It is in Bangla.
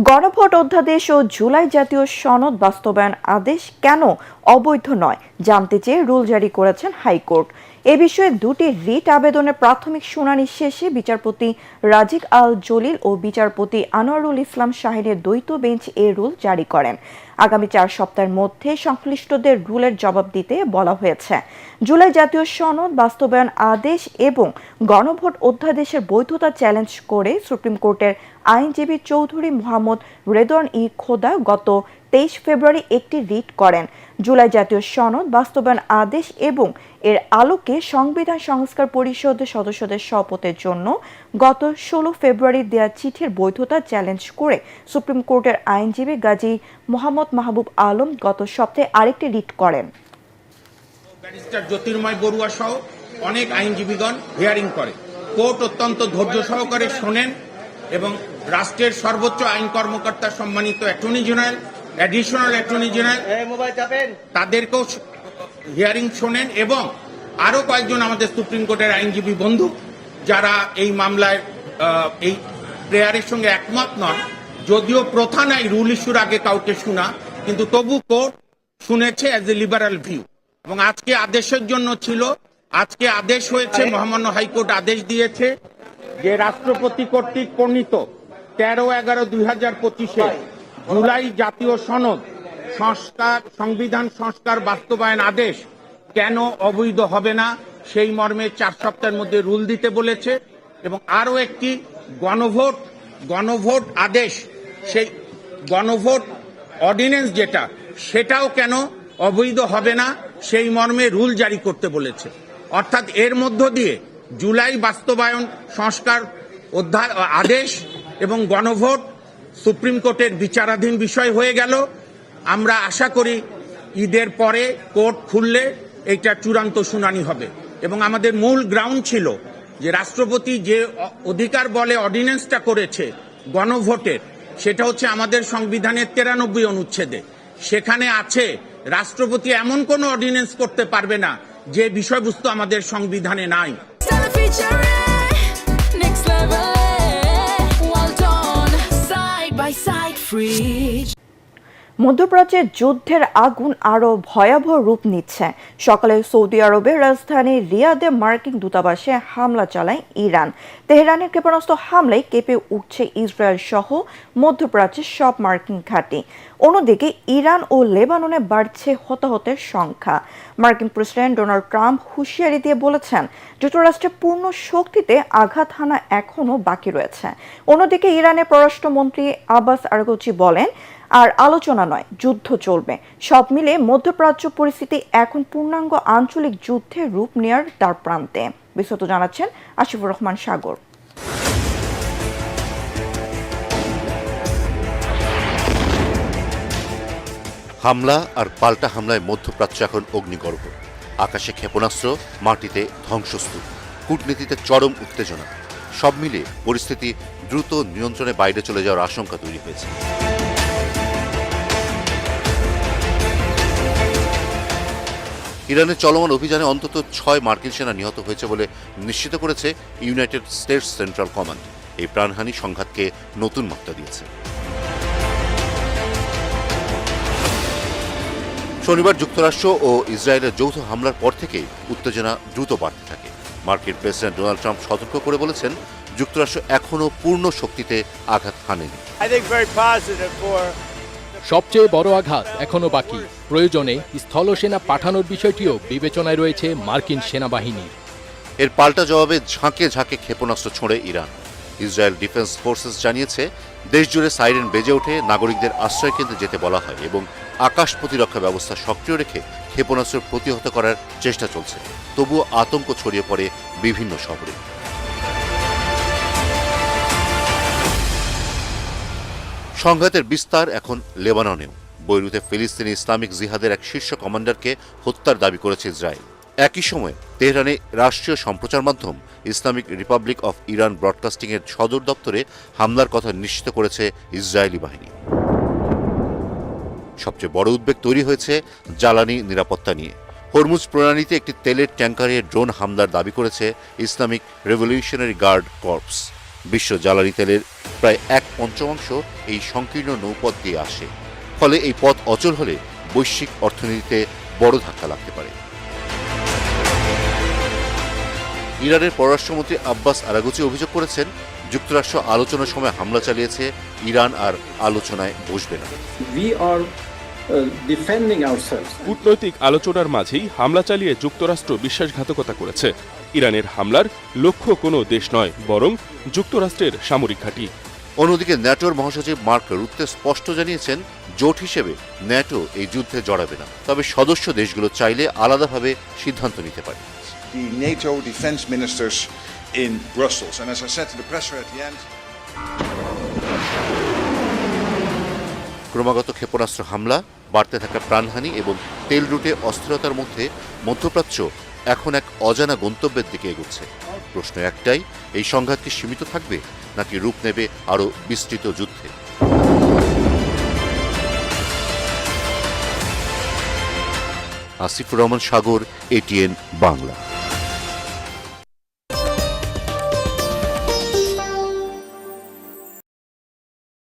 গণভোট অধ্যাদেশ ও জুলাই জাতীয় সনদ বাস্তবায়ন আদেশ কেন অবৈধ নয় জানতে চেয়ে রুল জারি করেছেন হাইকোর্ট। এ বিষয়ে দুটি রিট আবেদনের প্রাথমিক শুনানি শেষে বিচারপতি রাজিক আল জলিল ও বিচারপতি আনোয়ারুল ইসলাম শাহিনের দ্বৈত বেঞ্চ এ রুল জারি করেন। আগামী 4 সপ্তাহের মধ্যে সংশ্লিষ্টদের রুলের জবাব দিতে বলা হয়েছে। জুলাই জাতীয় সনদ বাস্তবায়ন আদেশ এবং গণভোট অধ্যাদেশের বৈধতা চ্যালেঞ্জ করে সুপ্রিম কোর্টের আইনজীবী চৌধুরী মোহাম্মদ রেদওয়ান ই খোদা গত 23 ফেব্রুয়ারি একটি রিট করেন। জুলাই জাতীয় সনদ বাস্তবায়ন আদেশ এবং এর আলোকে সংবিধান সংস্কার পরিষদের সদস্যদের শপথের জন্য গত 16 ফেব্রুয়ারি দেয়া চিঠির বৈধতা চ্যালেঞ্জ করে সুপ্রিম কোর্টের আইনজীবী গাজী মোহাম্মদ মাহবুব আলম গত সপ্তাহে আরেকটি রিট করেন। ব্যারিস্টার জ্যোতির্ময় বড়ুয়া সহ অনেক আইনজীবীগণ হিয়ারিং করে। কোর্ট অত্যন্ত ধৈর্য সহকারে শোনেন এবং রাষ্ট্রের সর্বোচ্চ আইন কর্মকর্তা সম্মানিত attorney general, additional attorney general তাদেরকেও হিয়ারিং শোনেন এবং আরো কয়েকজন আমাদের সুপ্রিম কোর্টের আইনজীবী বন্ধু যারা এই মামলায় এই প্রেয়ারের সঙ্গে একমত নন। যদিও প্রথা নাই রুল ইস্যুর আগে কাউকে শোনা, কিন্তু তবু কোর্ট শুনেছে অ্যাজ এ লিবারাল ভিউ এবং আজকে আদেশের জন্য ছিল। আজকে আদেশ হয়েছে, মহামান্য হাইকোর্ট আদেশ দিয়েছে যে রাষ্ট্রপতি কর্তৃক প্রণীত 13/11/2025 জুলাই জাতীয় সনদ সংবিধান সংস্কার বাস্তবায়ন আদেশ কেন অবৈধ হবে না সেই মর্মে 4 সপ্তাহের মধ্যে রুল দিতে বলেছে এবং আরো একটি গণভোট আদেশ, সেই গণভোট অর্ডিন্যান্স যেটা সেটাও কেন অবৈধ হবে না সেই মর্মে রুল জারি করতে বলেছে। অর্থাৎ এর মধ্য দিয়ে জুলাই বাস্তবায়ন সংস্কার আদেশ এবং গণভোট সুপ্রিম কোর্টের বিচারাধীন বিষয় হয়ে গেল। আমরা আশা করি ঈদের পরে কোর্ট খুললে এইটা চূড়ান্ত শুনানি হবে এবং আমাদের মূল গ্রাউন্ড ছিল যে রাষ্ট্রপতি যে অধিকার বলে অর্ডিন্যান্সটা করেছে গণভোটের, সেটা হচ্ছে আমাদের সংবিধানের 93 অনুচ্ছেদে। সেখানে আছে রাষ্ট্রপতি এমন কোন অর্ডিন্যান্স করতে পারবে না যে বিষয়বস্তু আমাদের সংবিধানে নাই। মধ্যপ্রাচ্যে যুদ্ধের আগুন আরও ভয়াবহ রূপ নিচ্ছে। সকালে সৌদি আরবের রাজধানী রিয়াদে মার্কিন দূতাবাসে হামলা চালায় ইরান। তেহরানের ক্ষেপণাস্ত্র হামলায় কেঁপে উঠছে ইসরায়েল সহ মধ্যপ্রাচ্যের সব মার্কিন ঘাঁটি। অন্যদিকে ইরান ও লেবাননে বাড়ছে হতাহতের সংখ্যা। মার্কিন প্রেসিডেন্ট ডোনাল্ড ট্রাম্প হুঁশিয়ারি দিয়ে বলেছেন যুক্তরাষ্ট্রের পূর্ণ শক্তিতে আঘাত হানা এখনও বাকি রয়েছে। অন্যদিকে ইরানের পররাষ্ট্রমন্ত্রী আব্বাস আরাগচি বলেন, আর আলোচনা নয়, যুদ্ধ চলবে। সব মিলে মধ্যপ্রাচ্য পরিস্থিতি এখন পূর্ণাঙ্গ আঞ্চলিক যুদ্ধের রূপ নেয়ার দ্বার প্রান্তে। বিস্তারিত জানাচ্ছেন আসিফুর রহমান সাগর। হামলা আর পাল্টা হামলায় মধ্যপ্রাচ্য এখন অগ্নিগর্ভ। আকাশে ক্ষেপণাস্ত্র, মাটিতে ধ্বংসস্তূপ, কূটনীতিতে চরম উত্তেজনা। সব মিলিয়ে পরিস্থিতি দ্রুত নিয়ন্ত্রণের বাইরে চলে যাওয়ার আশঙ্কা তৈরি হয়েছে। ইরানের চলমান অভিযানে অন্তত 6 মার্কিন সেনা নিহত হয়েছে বলে নিশ্চিত করেছে ইউনাইটেড স্টেটস সেন্ট্রাল কমান্ড। এই প্রাণহানি সংঘাতকে নতুন মাত্রা দিয়েছে। শনিবার যুক্তরাষ্ট্র ও ইসরায়েলের যৌথ হামলার পর থেকেই উত্তেজনা দ্রুত বাড়তে থাকে। মার্কিন প্রেসিডেন্ট ডোনাল্ড ট্রাম্প সতর্ক করে বলেছেন যুক্তরাষ্ট্র এখনও পূর্ণ শক্তিতে আঘাত হানেনি। সবচেয়ে বড় আঘাত এখনো বাকি। প্রয়োজনে স্থলসেনা পাঠানোর বিষয়টিও বিবেচনায় রয়েছে মার্কিন সেনাবাহিনীর। এর পাল্টা জবাবে ঝাঁকে ঝাঁকে ক্ষেপণাস্ত্র ছোঁড়ে ইরান। ইসরায়েল ডিফেন্স ফোর্সেস জানিয়েছে দেশজুড়ে সাইরেন বেজে ওঠে, নাগরিকদের আশ্রয়কেন্দ্রে যেতে বলা হয় এবং আকাশ প্রতিরক্ষা ব্যবস্থা সক্রিয় রেখে ক্ষেপণাস্ত্র প্রতিহত করার চেষ্টা চলছে। তবুও আতঙ্ক ছড়িয়ে পড়ে বিভিন্ন শহরে। সংঘাতের বিস্তার এখন লেবাননেও। বৈরুতে ফিলিস্তিনি ইসলামিক জিহাদের এক শীর্ষ কমান্ডারকে হত্যার দাবি করেছে ইসরায়েল। একই সময়ে তেহরানে রাষ্ট্রীয় সম্প্রচার মাধ্যম Islamic Republic of Iran broadcasting এর সদর দপ্তরে হামলার কথা নিশ্চিত করেছে ইসরায়েলি বাহিনী। সবচেয়ে বড় উদ্বেগ তৈরি হয়েছে জ্বালানি নিরাপত্তা নিয়ে। হরমুজ প্রণালীতে একটি তেলের ট্যাঙ্কারে ড্রোন হামলার দাবি করেছে ইসলামিক রেভলিউশনারি গার্ড কর্পস। বিশ্ব জ্বালানি তেলের প্রায় 1/5 এই সংকীর্ণ নৌপথ দিয়ে আসে। ফলে এই পথ অচল হলে বৈশ্বিক অর্থনীতিতে বড় ধাক্কা লাগতে পারে। ইরানের পররাষ্ট্রমন্ত্রী আব্বাস আরাগচি অভিযোগ করেছেন, যুক্তরাষ্ট্র আলোচনার সময় হামলা চালিয়েছে, ইরান আর আলোচনায় বসবে না। কূটনৈতিক আলোচনার মাঝেই হামলা চালিয়ে যুক্তরাষ্ট্র বিশ্বাসঘাতকতা করেছে। ইরানের হামলার লক্ষ্য কোনো দেশ নয়, বরং যুক্তরাষ্ট্রের সামরিক ঘাঁটি। অন্যদিকে ন্যাটোর মহাসচিব মার্ক রুত্তে স্পষ্ট জানিয়েছেন, জোট হিসেবে ন্যাটো এই যুদ্ধে জড়াবে না, তবে সদস্য দেশগুলো চাইলে আলাদাভাবে সিদ্ধান্ত নিতে পারে। The NATO defense ministers in Brussels. And as I said to the presser at the end, ক্রমাগত ক্ষেপণাস্ত্র হামলা, বাড়তে থাকা প্রাণহানি এবং তেল রুটে অস্থিরতার মধ্যে মধ্যপ্রাচ্য এখন এক অজানা গন্তব্যের দিকে এগোচ্ছে। প্রশ্ন একটাই, এই সংঘাত কি সীমিত থাকবে নাকি রূপ নেবে আরও বিস্তৃত যুদ্ধে? আসিফুর রহমান সাগর, ATN বাংলা।